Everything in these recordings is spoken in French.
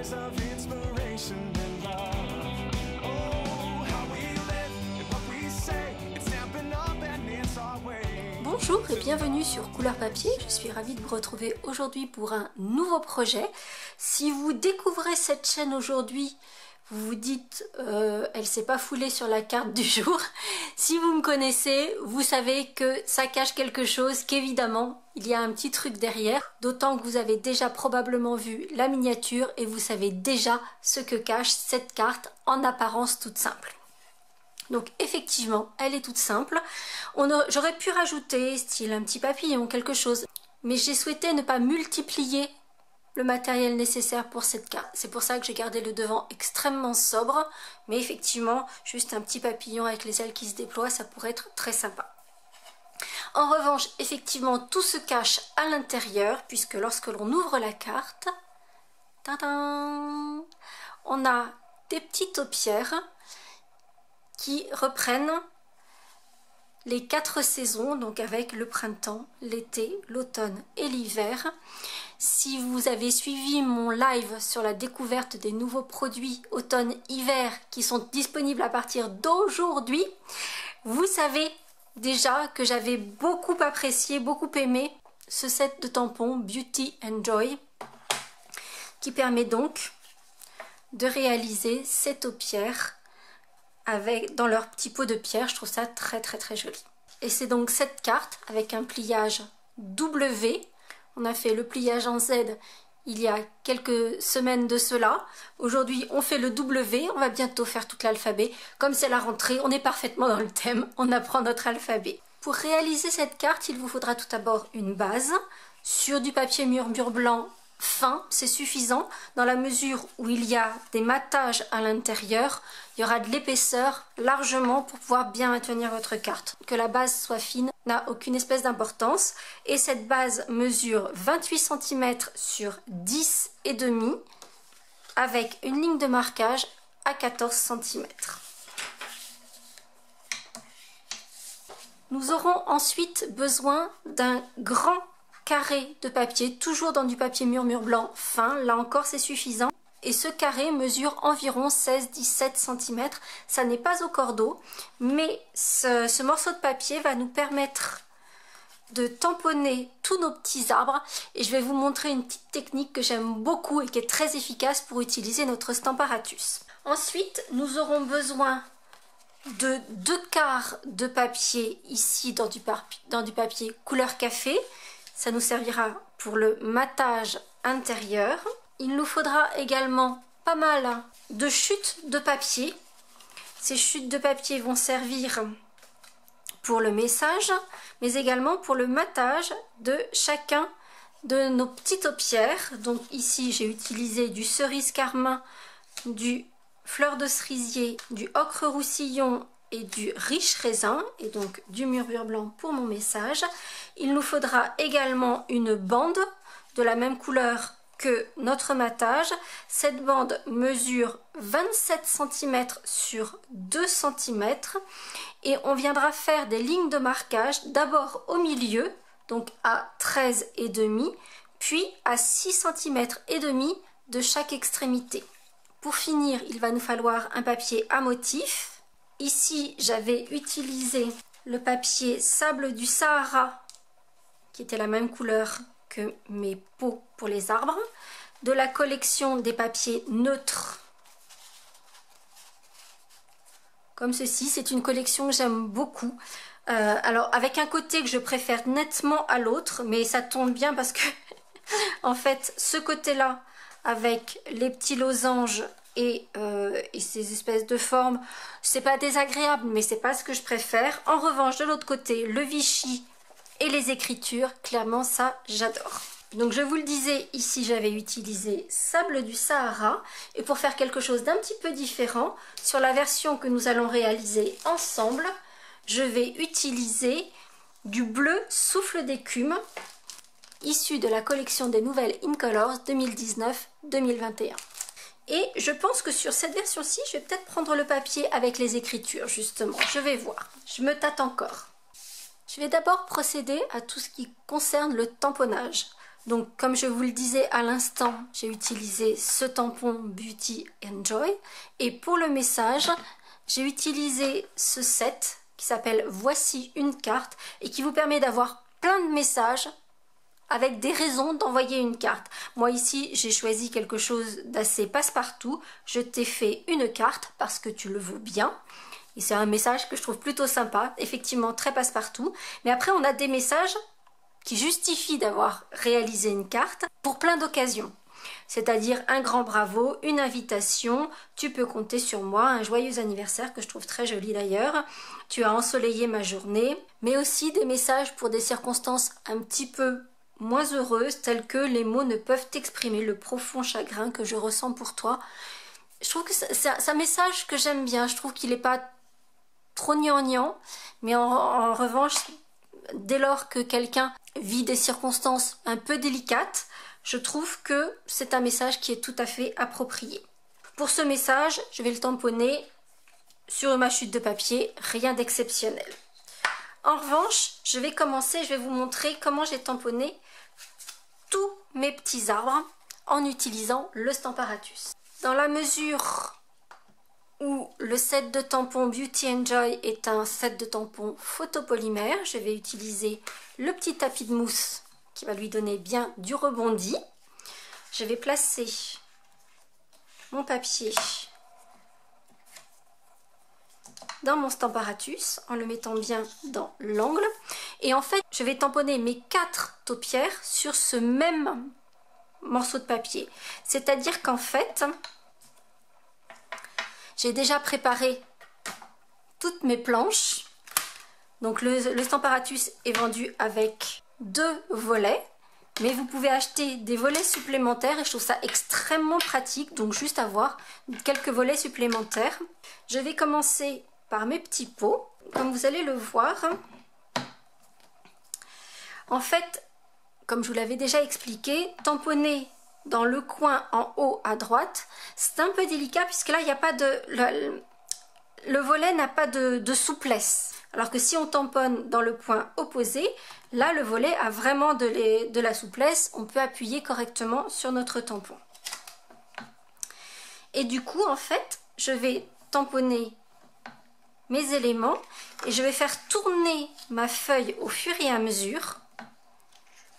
rise of inspiration and love. Oh, how we live and what we say, it's stamping up and it's our way. Bonjour et bienvenue sur Couleur Papier, je suis ravie de vous retrouver aujourd'hui pour un nouveau projet. Si vous découvrez cette chaîne aujourd'hui, vous vous dites elle s'est pas foulée sur la carte du jour. Si vous me connaissez, vous savez que ça cache quelque chose, qu'évidemment il y a un petit truc derrière, d'autant que vous avez déjà probablement vu la miniature et vous savez déjà ce que cache cette carte en apparence toute simple. Donc effectivement, elle est toute simple. J'aurais pu rajouter style un petit papillon, quelque chose, mais j'ai souhaité ne pas multiplier le matériel nécessaire pour cette carte. C'est pour ça que j'ai gardé le devant extrêmement sobre, mais effectivement, juste un petit papillon avec les ailes qui se déploient, ça pourrait être très sympa. En revanche, effectivement, tout se cache à l'intérieur, puisque lorsque l'on ouvre la carte, tadam, on a des petites paupières qui reprennent les 4 saisons, donc avec le printemps, l'été, l'automne et l'hiver. Si vous avez suivi mon live sur la découverte des nouveaux produits automne-hiver qui sont disponibles à partir d'aujourd'hui, vous savez déjà que j'avais beaucoup apprécié, beaucoup aimé ce set de tampons Beauty and Joy qui permet donc de réaliser ces paupières dans leur petit pot de pierre. Je trouve ça très joli. Et c'est donc cette carte avec un pliage W. On a fait le pliage en Z il y a quelques semaines de cela. Aujourd'hui on fait le W, on va bientôt faire tout l'alphabet. Comme c'est la rentrée, on est parfaitement dans le thème, on apprend notre alphabet. Pour réaliser cette carte, il vous faudra tout d'abord une base sur du papier mur blanc fin, c'est suffisant dans la mesure où il y a des mattages à l'intérieur. Il y aura de l'épaisseur largement pour pouvoir bien maintenir votre carte. Que la base soit fine n'a aucune espèce d'importance. Et cette base mesure 28 cm sur 10,5 avec une ligne de marquage à 14 cm. Nous aurons ensuite besoin d'un grand carré de papier, toujours dans du papier mur blanc fin. Là encore c'est suffisant. Et ce carré mesure environ 16-17 cm. Ça n'est pas au cordeau, mais ce morceau de papier va nous permettre de tamponner tous nos petits arbres. Et je vais vous montrer une petite technique que j'aime beaucoup et qui est très efficace pour utiliser notre Stamparatus. Ensuite, nous aurons besoin de 2/4 de papier ici dans du papier couleur café. Ça nous servira pour le mattage intérieur. Il nous faudra également pas mal de chutes de papier. Ces chutes de papier vont servir pour le message, mais également pour le mattage de chacun de nos petites paupières. Donc ici, j'ai utilisé du cerise carmin, du fleur de cerisier, du ocre roussillon et du riche raisin, et donc du mur blanc pour mon message. Il nous faudra également une bande de la même couleur que notre mattage. Cette bande mesure 27 cm sur 2 cm et on viendra faire des lignes de marquage d'abord au milieu, donc à 13,5, puis à 6 cm et demi de chaque extrémité. Pour finir, il va nous falloir un papier à motif. Ici, j'avais utilisé le papier sable du Sahara qui était la même couleur que mes pots pour les arbres, de la collection des papiers neutres comme ceci. C'est une collection que j'aime beaucoup, alors avec un côté que je préfère nettement à l'autre, mais ça tombe bien parce que en fait ce côté là avec les petits losanges et ces espèces de formes, c'est pas désagréable, mais c'est pas ce que je préfère. En revanche, de l'autre côté, le Vichy et les écritures, clairement ça j'adore. Donc je vous le disais, ici j'avais utilisé sable du Sahara, et pour faire quelque chose d'un petit peu différent, sur la version que nous allons réaliser ensemble, je vais utiliser du bleu souffle d'écume, issu de la collection des nouvelles Incolors 2019-2021. Et je pense que sur cette version-ci, je vais peut-être prendre le papier avec les écritures, justement. Je vais voir, je me tâte encore. Je vais d'abord procéder à tout ce qui concerne le tamponnage. Donc comme je vous le disais à l'instant, j'ai utilisé ce tampon Beauty and Joy. Et pour le message, j'ai utilisé ce set qui s'appelle Voici une carte et qui vous permet d'avoir plein de messages avec des raisons d'envoyer une carte. Moi ici, j'ai choisi quelque chose d'assez passe-partout. Je t'ai fait une carte parce que tu le vaux bien. Et c'est un message que je trouve plutôt sympa, effectivement très passe-partout. Mais après, on a des messages qui justifient d'avoir réalisé une carte pour plein d'occasions. C'est-à-dire un grand bravo, une invitation, tu peux compter sur moi, un joyeux anniversaire que je trouve très joli d'ailleurs, tu as ensoleillé ma journée, mais aussi des messages pour des circonstances un petit peu moins heureuses, telles que les mots ne peuvent exprimer le profond chagrin que je ressens pour toi. Je trouve que c'est un message que j'aime bien, je trouve qu'il n'est pas trop gnangnan, mais en revanche, dès lors que quelqu'un vit des circonstances un peu délicates, je trouve que c'est un message qui est tout à fait approprié. Pour ce message, je vais le tamponner sur ma chute de papier, rien d'exceptionnel. En revanche, je vais vous montrer comment j'ai tamponné tous mes petits arbres en utilisant le Stamparatus. Dans la mesure où le set de tampons Beauty and Joy est un set de tampons photopolymère, je vais utiliser le petit tapis de mousse qui va lui donner bien du rebondi. Je vais placer mon papier dans mon Stamparatus en le mettant bien dans l'angle. Et en fait, je vais tamponner mes 4 taupières sur ce même morceau de papier. C'est-à-dire qu'en fait, j'ai déjà préparé toutes mes planches. Donc le Stamparatus est vendu avec 2 volets. Mais vous pouvez acheter des volets supplémentaires et je trouve ça extrêmement pratique. Donc juste avoir quelques volets supplémentaires. Je vais commencer par mes petits pots. Comme vous allez le voir, en fait, comme je vous l'avais déjà expliqué, tamponner dans le coin en haut à droite, c'est un peu délicat puisque là, il n'y a pas de... Le volet n'a pas de souplesse. Alors que si on tamponne dans le point opposé, là le volet a vraiment de la souplesse, on peut appuyer correctement sur notre tampon. Et du coup, en fait, je vais tamponner mes éléments et je vais faire tourner ma feuille au fur et à mesure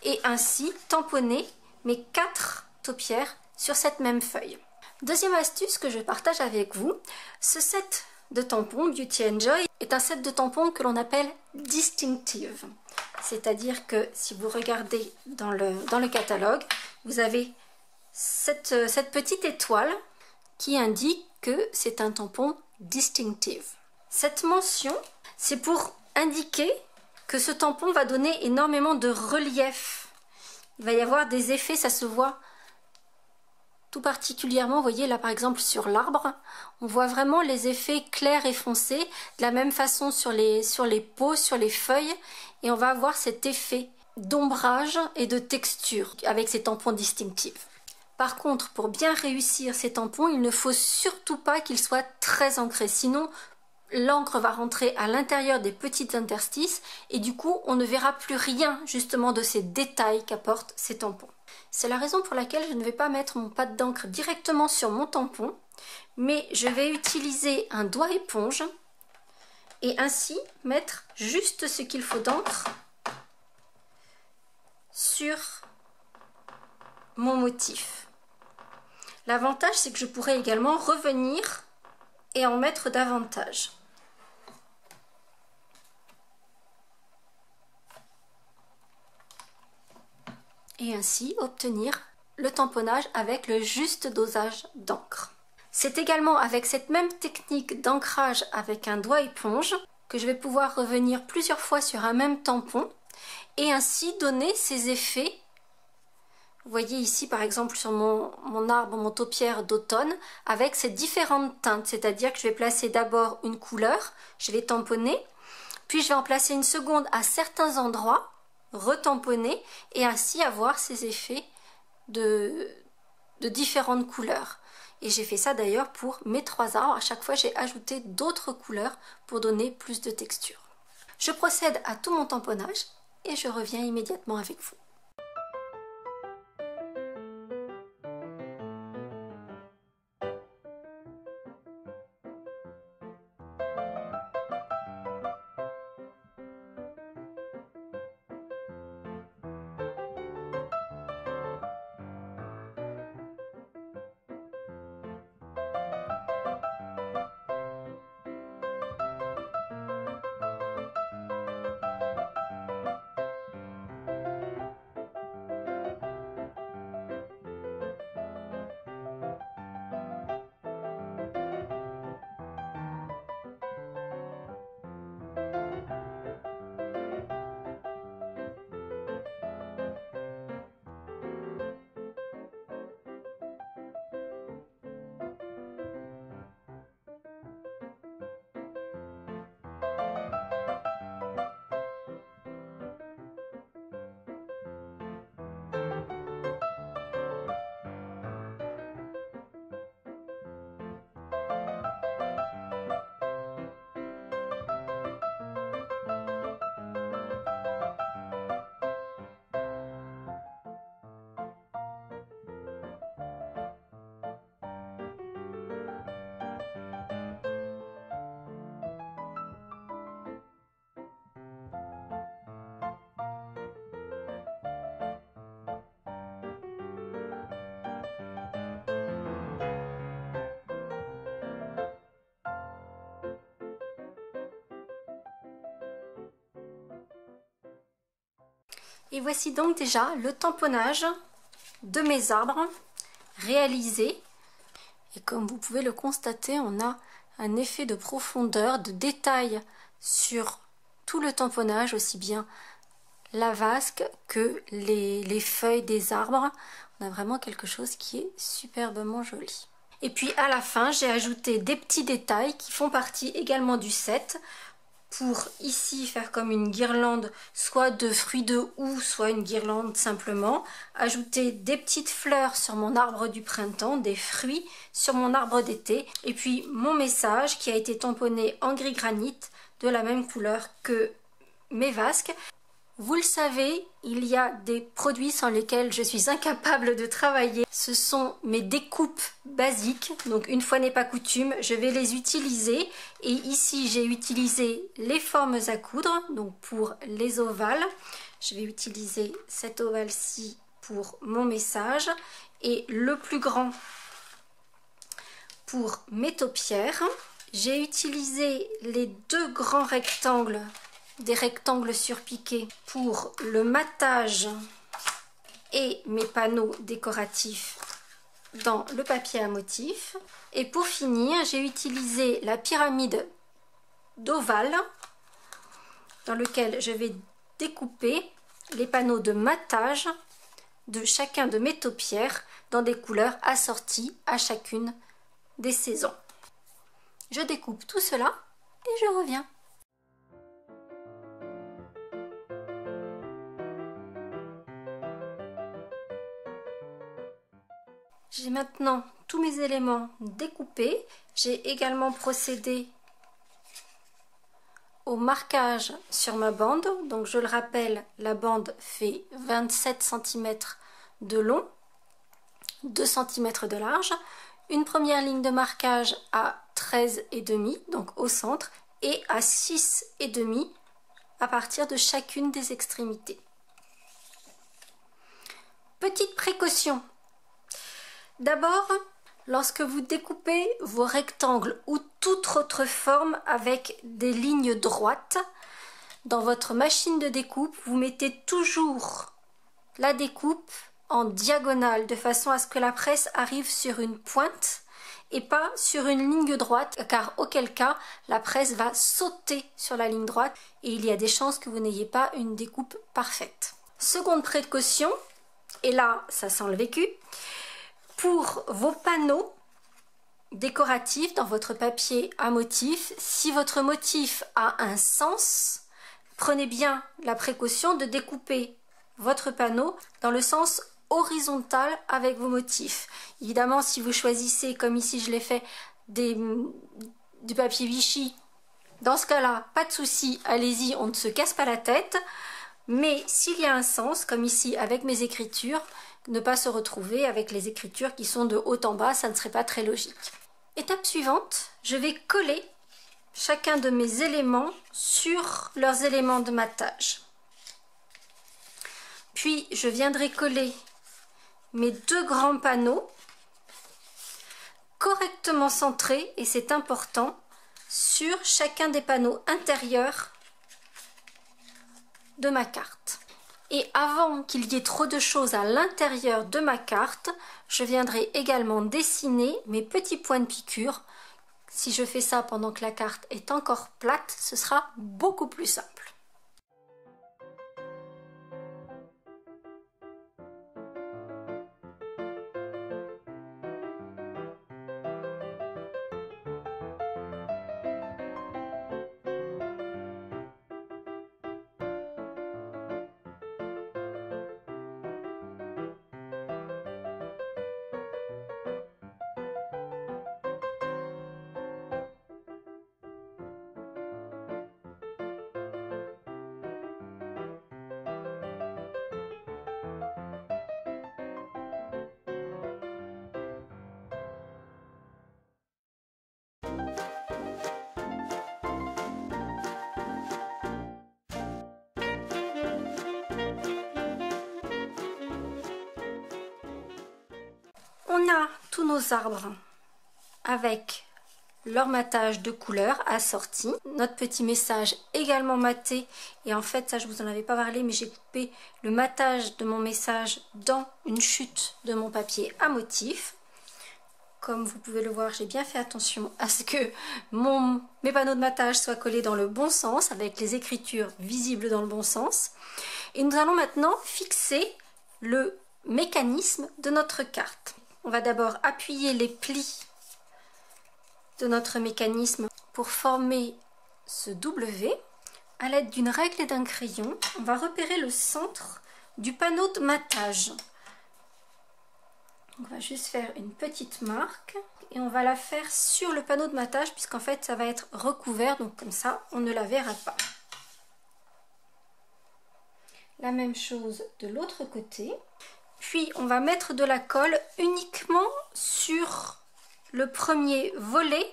et ainsi tamponner mes 4 taupières sur cette même feuille. Deuxième astuce que je partage avec vous, ce set de tampons Beauty and Joy est un set de tampons que l'on appelle distinctive. C'est-à-dire que si vous regardez dans le catalogue, vous avez cette petite étoile qui indique que c'est un tampon distinctive. Cette mention, c'est pour indiquer que ce tampon va donner énormément de relief. Il va y avoir des effets, ça se voit tout particulièrement, vous voyez là par exemple sur l'arbre, on voit vraiment les effets clairs et foncés, de la même façon sur les peaux, sur les feuilles, et on va avoir cet effet d'ombrage et de texture avec ces tampons distinctifs. Par contre, pour bien réussir ces tampons, il ne faut surtout pas qu'ils soient très ancrés, sinon l'encre va rentrer à l'intérieur des petits interstices et du coup on ne verra plus rien justement de ces détails qu'apportent ces tampons. C'est la raison pour laquelle je ne vais pas mettre mon pad d'encre directement sur mon tampon, mais je vais utiliser un doigt éponge et ainsi mettre juste ce qu'il faut d'encre sur mon motif. L'avantage, c'est que je pourrais également revenir et en mettre davantage. Et ainsi obtenir le tamponnage avec le juste dosage d'encre. C'est également avec cette même technique d'ancrage avec un doigt éponge que je vais pouvoir revenir plusieurs fois sur un même tampon et ainsi donner ces effets. Vous voyez ici par exemple sur mon arbre, mon taupière d'automne avec ces différentes teintes, c'est-à-dire que je vais placer d'abord une couleur, je vais tamponner, puis je vais en placer une seconde à certains endroits, retamponner et ainsi avoir ces effets de différentes couleurs. Et j'ai fait ça d'ailleurs pour mes 3 arbres, à chaque fois j'ai ajouté d'autres couleurs pour donner plus de texture. Je procède à tout mon tamponnage et je reviens immédiatement avec vous. Et voici donc déjà le tamponnage de mes arbres réalisé. Et comme vous pouvez le constater, on a un effet de profondeur, de détail sur tout le tamponnage, aussi bien la vasque que les feuilles des arbres. On a vraiment quelque chose qui est superbement joli. Et puis à la fin, j'ai ajouté des petits détails qui font partie également du set pour ici faire comme une guirlande soit de fruits de houx, soit une guirlande simplement. Ajouter des petites fleurs sur mon arbre du printemps, des fruits sur mon arbre d'été. Et puis mon message qui a été tamponné en gris granit de la même couleur que mes vasques. Vous le savez, il y a des produits sans lesquels je suis incapable de travailler. Ce sont mes découpes basiques, donc une fois n'est pas coutume, je vais les utiliser. Et ici, j'ai utilisé les formes à coudre, donc pour les ovales. Je vais utiliser cet ovale-ci pour mon message et le plus grand pour mes taupières. J'ai utilisé les deux grands rectangles, des rectangles surpiqués pour le matage et mes panneaux décoratifs dans le papier à motifs. Et pour finir, j'ai utilisé la pyramide d'ovale dans lequel je vais découper les panneaux de matage de chacun de mes taupières dans des couleurs assorties à chacune des saisons. Je découpe tout cela et je reviens. J'ai maintenant tous mes éléments découpés. J'ai également procédé au marquage sur ma bande. Donc je le rappelle, la bande fait 27 cm de long, 2 cm de large. Une première ligne de marquage à 13,5, donc au centre, et à 6,5 à partir de chacune des extrémités. Petite précaution. D'abord, lorsque vous découpez vos rectangles ou toute autre forme avec des lignes droites, dans votre machine de découpe, vous mettez toujours la découpe en diagonale de façon à ce que la presse arrive sur une pointe et pas sur une ligne droite, car auquel cas la presse va sauter sur la ligne droite et il y a des chances que vous n'ayez pas une découpe parfaite. Seconde précaution, et là ça sent le vécu, pour vos panneaux décoratifs dans votre papier à motif, si votre motif a un sens, prenez bien la précaution de découper votre panneau dans le sens horizontal avec vos motifs. Évidemment, si vous choisissez, comme ici je l'ai fait, du papier Vichy, dans ce cas-là, pas de souci, allez-y, on ne se casse pas la tête. Mais s'il y a un sens, comme ici avec mes écritures, ne pas se retrouver avec les écritures qui sont de haut en bas, ça ne serait pas très logique. Étape suivante, je vais coller chacun de mes éléments sur leurs éléments de matage. Puis je viendrai coller mes deux grands panneaux correctement centrés, et c'est important, sur chacun des panneaux intérieurs de ma carte. Et avant qu'il y ait trop de choses à l'intérieur de ma carte, je viendrai également dessiner mes petits points de piqûre. Si je fais ça pendant que la carte est encore plate, ce sera beaucoup plus simple. On a tous nos arbres avec leur matage de couleur assorti. Notre petit message également maté. Et en fait, ça je vous en avais pas parlé, mais j'ai coupé le matage de mon message dans une chute de mon papier à motif. Comme vous pouvez le voir, j'ai bien fait attention à ce que mes panneaux de matage soient collés dans le bon sens, avec les écritures visibles dans le bon sens. Et nous allons maintenant fixer le mécanisme de notre carte. On va d'abord appuyer les plis de notre mécanisme pour former ce W. À l'aide d'une règle et d'un crayon, on va repérer le centre du panneau de matage. On va juste faire une petite marque et on va la faire sur le panneau de matage puisqu'en fait ça va être recouvert, donc comme ça on ne la verra pas. La même chose de l'autre côté. Puis on va mettre de la colle uniquement sur le premier volet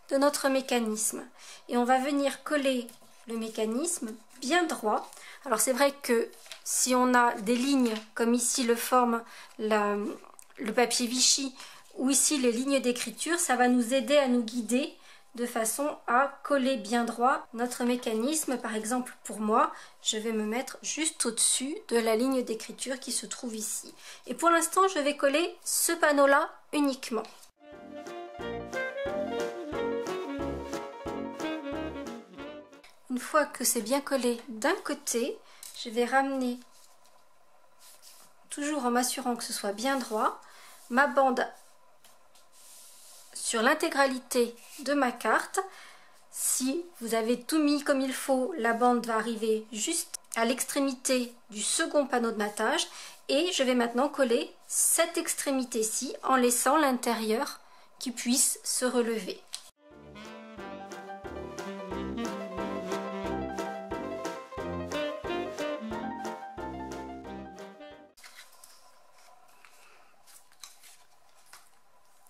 de notre mécanisme. Et on va venir coller le mécanisme bien droit. Alors c'est vrai que si on a des lignes comme ici le forme le papier Vichy ou ici les lignes d'écriture, ça va nous aider à nous guider de façon à coller bien droit notre mécanisme. Par exemple pour moi, je vais me mettre juste au-dessus de la ligne d'écriture qui se trouve ici. Et pour l'instant, je vais coller ce panneau-là uniquement. Une fois que c'est bien collé d'un côté, je vais ramener, toujours en m'assurant que ce soit bien droit, ma bande sur l'intégralité de ma carte. Si vous avez tout mis comme il faut, la bande va arriver juste à l'extrémité du second panneau de matage et je vais maintenant coller cette extrémité-ci en laissant l'intérieur qui puisse se relever.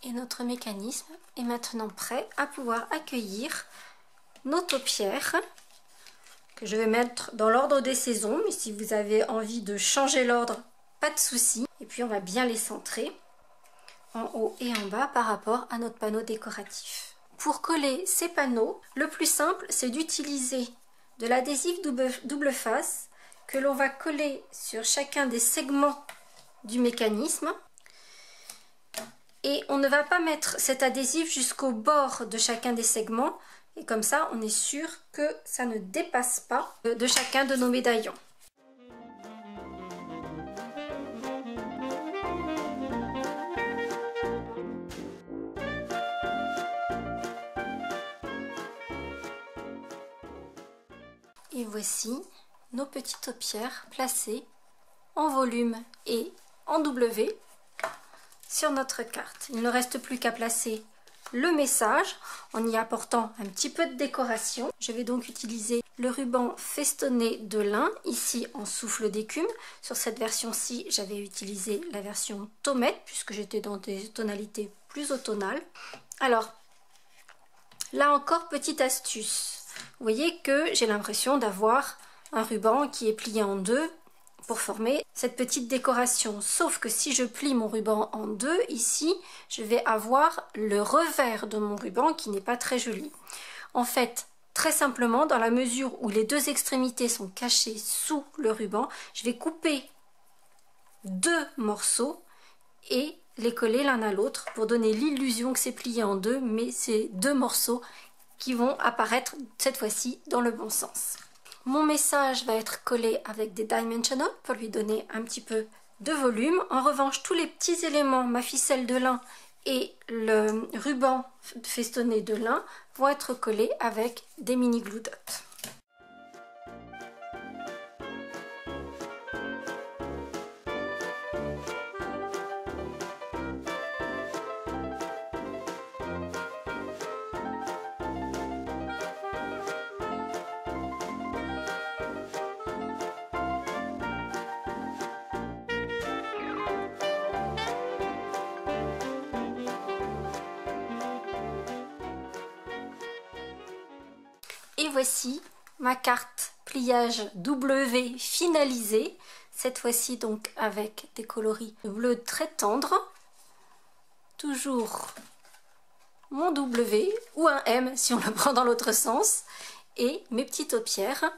Et notre mécanisme est maintenant prêt à pouvoir accueillir nos taupières que je vais mettre dans l'ordre des saisons, mais si vous avez envie de changer l'ordre, pas de souci. Et puis on va bien les centrer en haut et en bas par rapport à notre panneau décoratif. Pour coller ces panneaux, le plus simple c'est d'utiliser de l'adhésif double face que l'on va coller sur chacun des segments du mécanisme. Et on ne va pas mettre cet adhésif jusqu'au bord de chacun des segments. Et comme ça, on est sûr que ça ne dépasse pas de chacun de nos médaillons. Et voici nos petites taupières placées en volume et en W sur notre carte. Il ne reste plus qu'à placer le message en y apportant un petit peu de décoration. Je vais donc utiliser le ruban festonné de lin, ici en souffle d'écume. Sur cette version-ci, j'avais utilisé la version Taumette puisque j'étais dans des tonalités plus automnales. Alors, là encore, petite astuce. Vous voyez que j'ai l'impression d'avoir un ruban qui est plié en deux pour former cette petite décoration. Sauf que si je plie mon ruban en deux, ici, je vais avoir le revers de mon ruban qui n'est pas très joli. En fait, très simplement, dans la mesure où les deux extrémités sont cachées sous le ruban, je vais couper deux morceaux et les coller l'un à l'autre pour donner l'illusion que c'est plié en deux, mais c'est deux morceaux qui vont apparaître cette fois-ci dans le bon sens. Mon message va être collé avec des dimensionals pour lui donner un petit peu de volume. En revanche, tous les petits éléments, ma ficelle de lin et le ruban festonné de lin vont être collés avec des mini glue dots. Et voici ma carte pliage W finalisée, cette fois-ci donc avec des coloris bleu très tendres, toujours mon W ou un M si on le prend dans l'autre sens et mes petites paupières.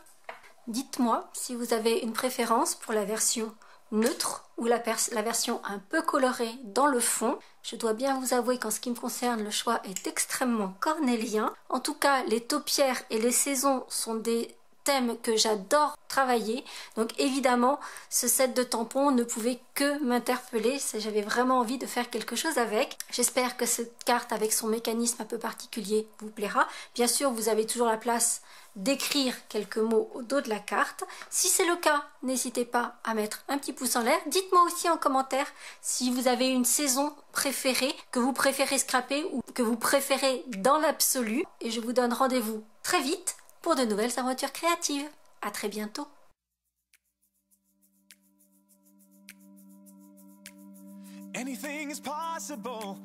Dites-moi si vous avez une préférence pour la version neutre ou la version un peu colorée dans le fond. Je dois bien vous avouer qu'en ce qui me concerne, le choix est extrêmement cornélien. En tout cas, les taupières et les saisons sont des thèmes que j'adore travailler. Donc évidemment, ce set de tampons ne pouvait que m'interpeller. J'avais vraiment envie de faire quelque chose avec. J'espère que cette carte avec son mécanisme un peu particulier vous plaira. Bien sûr, vous avez toujours la place d'écrire quelques mots au dos de la carte. Si c'est le cas, n'hésitez pas à mettre un petit pouce en l'air. Dites-moi aussi en commentaire si vous avez une saison préférée, que vous préférez scraper ou que vous préférez dans l'absolu. Et je vous donne rendez-vous très vite pour de nouvelles aventures créatives. À très bientôt. Anything is possible.